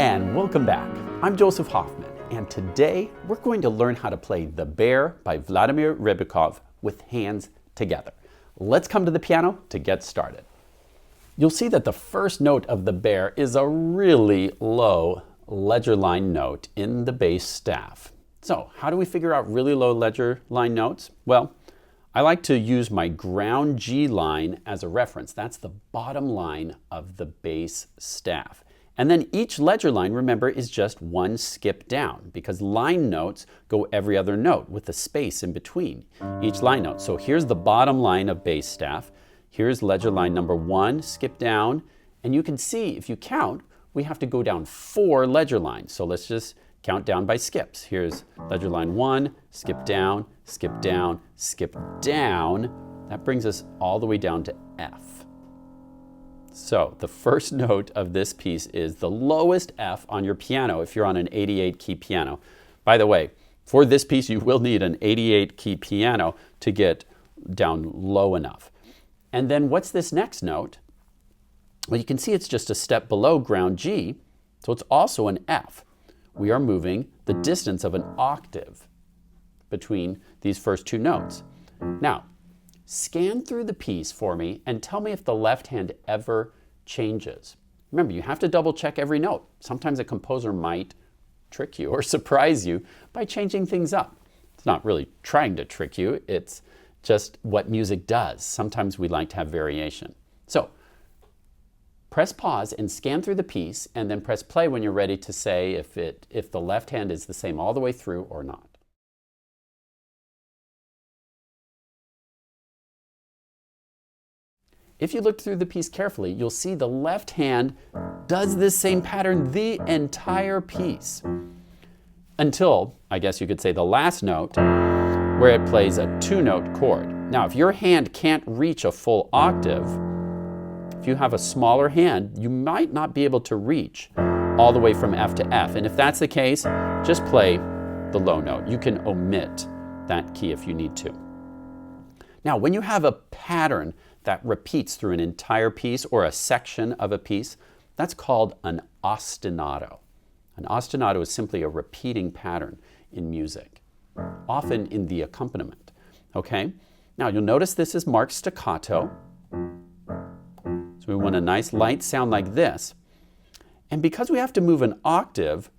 And welcome back. I'm Joseph Hoffman, and today we're going to learn how to play The Bear by Vladimir Rybakov with hands together. Let's come to the piano to get started. You'll see that the first note of The Bear is a really low ledger line note in the bass staff. So how do we figure out really low ledger line notes? Well, I like to use my ground G line as a reference. That's the bottom line of the bass staff. And then each ledger line, remember, is just one skip down because line notes go every other note with a space in between each line note. So here's the bottom line of bass staff. Here's ledger line number 1, skip down. And you can see, if you count, we have to go down 4 ledger lines. So let's just count down by skips. Here's ledger line 1, skip down, skip down, skip down. That brings us all the way down to F. So the first note of this piece is the lowest F on your piano if you're on an 88 key piano. By the way, for this piece you will need an 88 key piano to get down low enough. And then what's this next note? Well, you can see it's just a step below ground G, so it's also an F. We are moving the distance of an octave between these first two notes. Now, scan through the piece for me and tell me if the left hand ever changes. Remember, you have to double check every note. Sometimes a composer might trick you or surprise you by changing things up. It's not really trying to trick you, it's just what music does. Sometimes we like to have variation. So, press pause and scan through the piece and then press play when you're ready to say if the left hand is the same all the way through or not. If you look through the piece carefully, you'll see the left hand does this same pattern the entire piece. Until, I guess you could say, the last note, where it plays a 2-note chord. Now, if your hand can't reach a full octave, if you have a smaller hand, you might not be able to reach all the way from F to F. And if that's the case, just play the low note. You can omit that key if you need to. Now, when you have a pattern that repeats through an entire piece or a section of a piece, that's called an ostinato. An ostinato is simply a repeating pattern in music, often in the accompaniment. Okay? Now you'll notice this is marked staccato. So we want a nice light sound like this. And because we have to move an octave,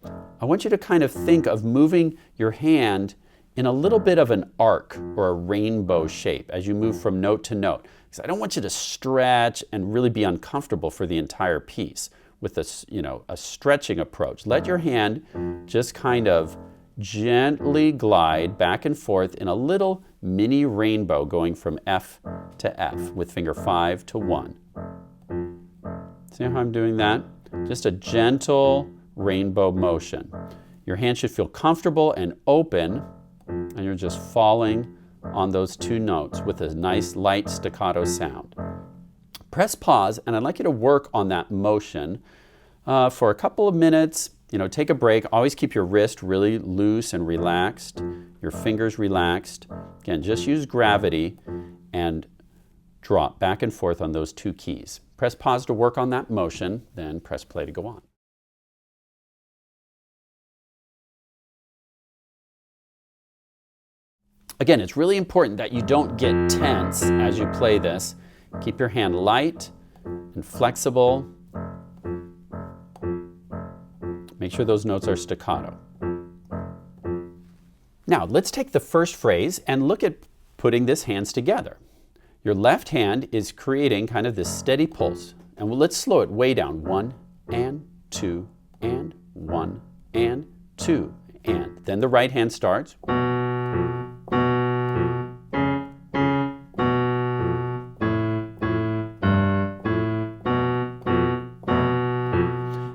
I want you to kind of think of moving your hand in a little bit of an arc or a rainbow shape as you move from note to note. Because I don't want you to stretch and really be uncomfortable for the entire piece with this, a stretching approach. Let your hand just kind of gently glide back and forth in a little mini rainbow going from F to F with finger 5 to 1. See how I'm doing that? Just a gentle rainbow motion. Your hand should feel comfortable and open, and you're just falling on those 2 notes with a nice light staccato sound. Press pause, and I'd like you to work on that motion for a couple of minutes. Take a break. Always keep your wrist really loose and relaxed, your fingers relaxed. Again, just use gravity and drop back and forth on those 2 keys. Press pause to work on that motion, then press play to go on. Again, it's really important that you don't get tense as you play this. Keep your hand light and flexible. Make sure those notes are staccato. Now, let's take the first phrase and look at putting these hands together. Your left hand is creating kind of this steady pulse. And let's slow it way down. 1 and 2 and 1 and 2 and. Then the right hand starts.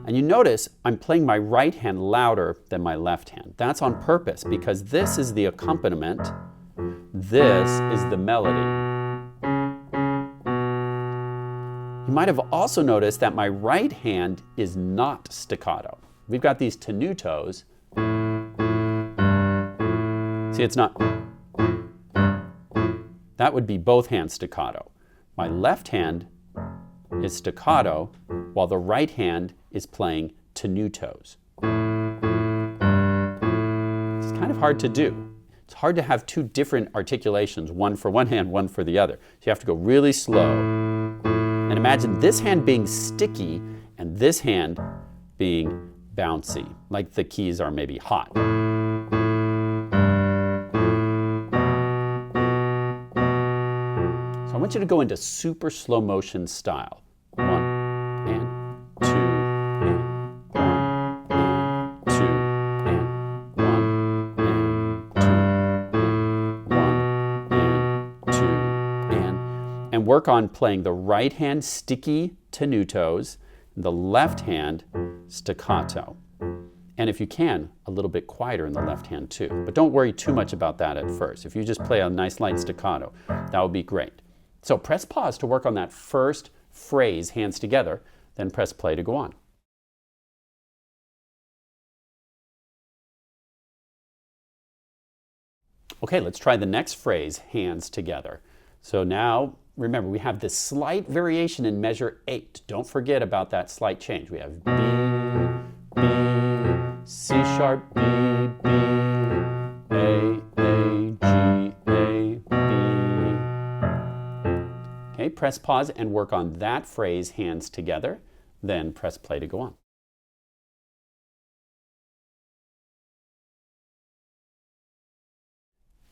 And you notice I'm playing my right hand louder than my left hand. That's on purpose because this is the accompaniment. This is the melody. You might have also noticed that my right hand is not staccato. We've got these tenutos. See, it's not. That would be both hands staccato. My left hand is staccato while the right hand is playing tenutos. It's kind of hard to do. It's hard to have two different articulations, one for one hand, one for the other. So you have to go really slow. And imagine this hand being sticky and this hand being bouncy, like the keys are maybe hot. So I want you to go into super slow motion style. 1 and 2 and 1 and 2 and 1 and 2 and work on playing the right hand sticky tenutos and the left hand staccato. And if you can, a little bit quieter in the left hand too. But don't worry too much about that at first. If you just play a nice light staccato, that would be great. So press pause to work on that first phrase, hands together, then press play to go on. Okay, let's try the next phrase, hands together. So now, remember, we have this slight variation in measure 8. Don't forget about that slight change. We have B, B, C sharp, B, B, A, G, A, B. Okay, press pause and work on that phrase, hands together, then press play to go on.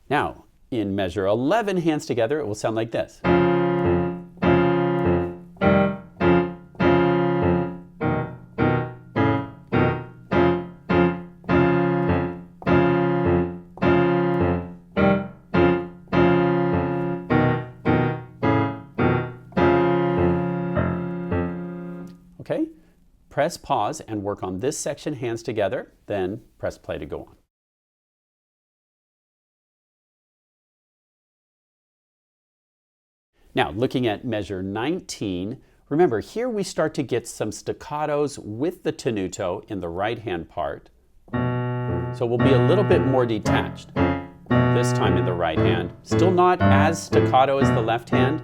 Now, in measure 11, hands together, it will sound like this. Okay, press pause and work on this section, hands together, then press play to go on. Now, looking at measure 19, remember here we start to get some staccatos with the tenuto in the right hand part. So we'll be a little bit more detached, this time in the right hand. Still not as staccato as the left hand.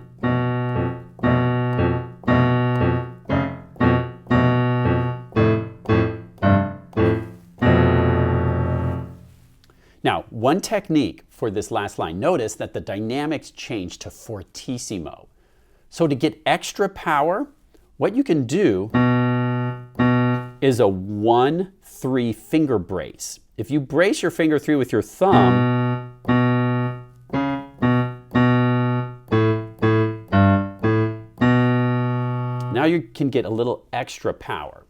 Now, one technique for this last line, notice that the dynamics change to fortissimo. So to get extra power, what you can do is a 1-3 finger brace. If you brace your finger 3 with your thumb, now you can get a little extra power.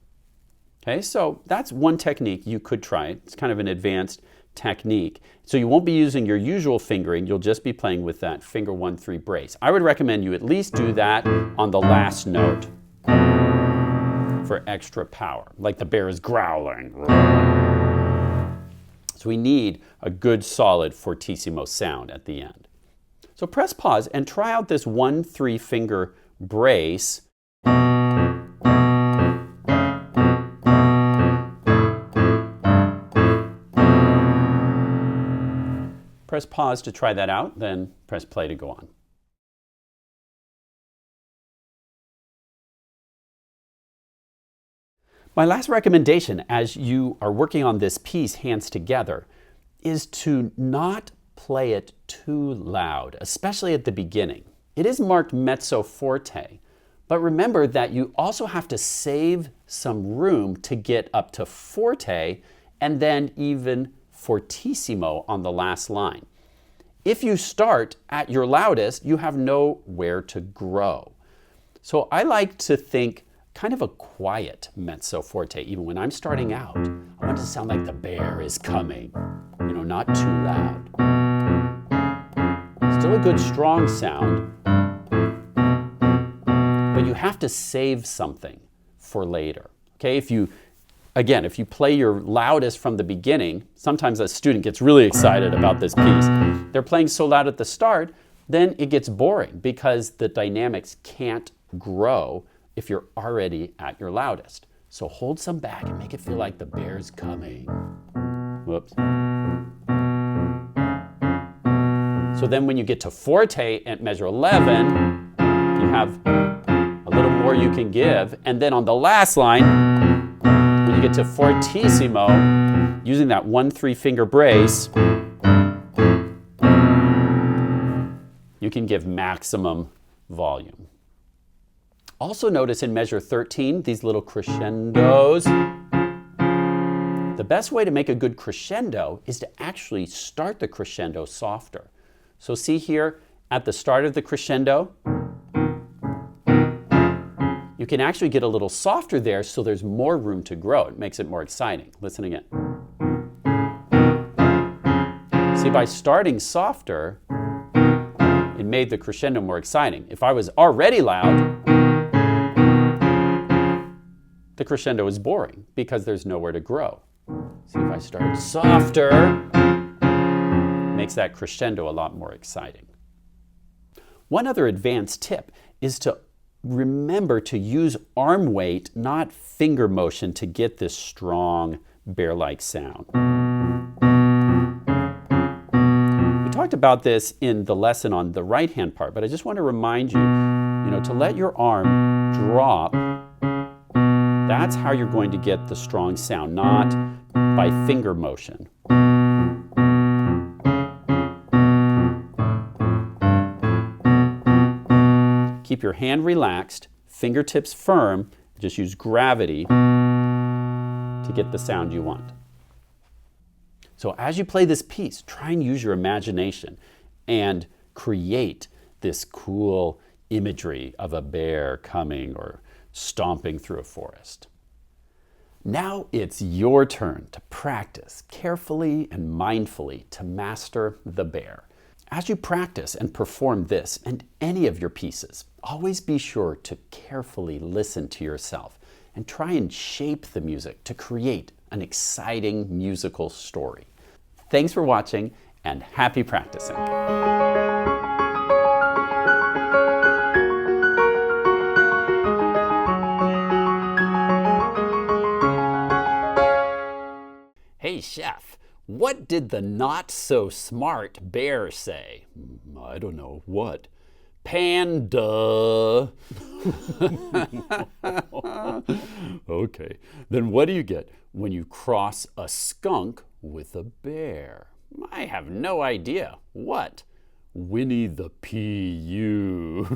Okay, so that's one technique you could try. It's kind of an advanced technique. So you won't be using your usual fingering, you'll just be playing with that finger 1-3 brace. I would recommend you at least do that on the last note for extra power, like the bear is growling. So we need a good solid fortissimo sound at the end. So press pause and try out this 1-3 finger brace. Press pause to try that out, then press play to go on. My last recommendation as you are working on this piece, hands together, is to not play it too loud, especially at the beginning. It is marked mezzo forte, but remember that you also have to save some room to get up to forte and then even fortissimo on the last line. If you start at your loudest, you have nowhere to grow. So I like to think kind of a quiet mezzo forte. Even when I'm starting out, I want it to sound like the bear is coming, not too loud. Still a good strong sound, but you have to save something for later. Okay, if you play your loudest from the beginning, sometimes a student gets really excited about this piece. They're playing so loud at the start, then it gets boring because the dynamics can't grow if you're already at your loudest. So hold some back and make it feel like the bear's coming. Whoops. So then when you get to forte at measure 11, you have a little more you can give. And then on the last line, when you get to fortissimo, using that 1-3 finger brace, you can give maximum volume. Also notice in measure 13, these little crescendos. The best way to make a good crescendo is to actually start the crescendo softer. So see here at the start of the crescendo, you can actually get a little softer there so there's more room to grow. It makes it more exciting. Listen again. See, by starting softer, it made the crescendo more exciting. If I was already loud, the crescendo is boring because there's nowhere to grow. See, if I start softer, it makes that crescendo a lot more exciting. One other advanced tip is to remember to use arm weight, not finger motion, to get this strong bear-like sound. We talked about this in the lesson on the right-hand part, but I just want to remind you, to let your arm drop. That's how you're going to get the strong sound, not by finger motion. Keep your hand relaxed, fingertips firm, just use gravity to get the sound you want. So as you play this piece, try and use your imagination and create this cool imagery of a bear coming or stomping through a forest. Now it's your turn to practice carefully and mindfully to master the bear. As you practice and perform this and any of your pieces, always be sure to carefully listen to yourself and try and shape the music to create an exciting musical story. Thanks for watching and happy practicing. Hey, Chef, what did the not-so-smart bear say? I don't know. What? Panda. Okay, then what do you get when you cross a skunk with a bear? I have no idea. What? Winnie the Pooh.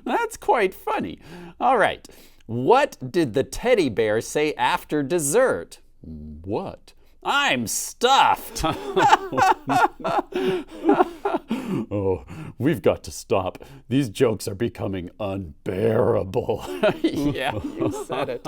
That's quite funny. All right. What did the teddy bear say after dessert? What? I'm stuffed. Oh, we've got to stop. These jokes are becoming unbearable. Yeah, you said it.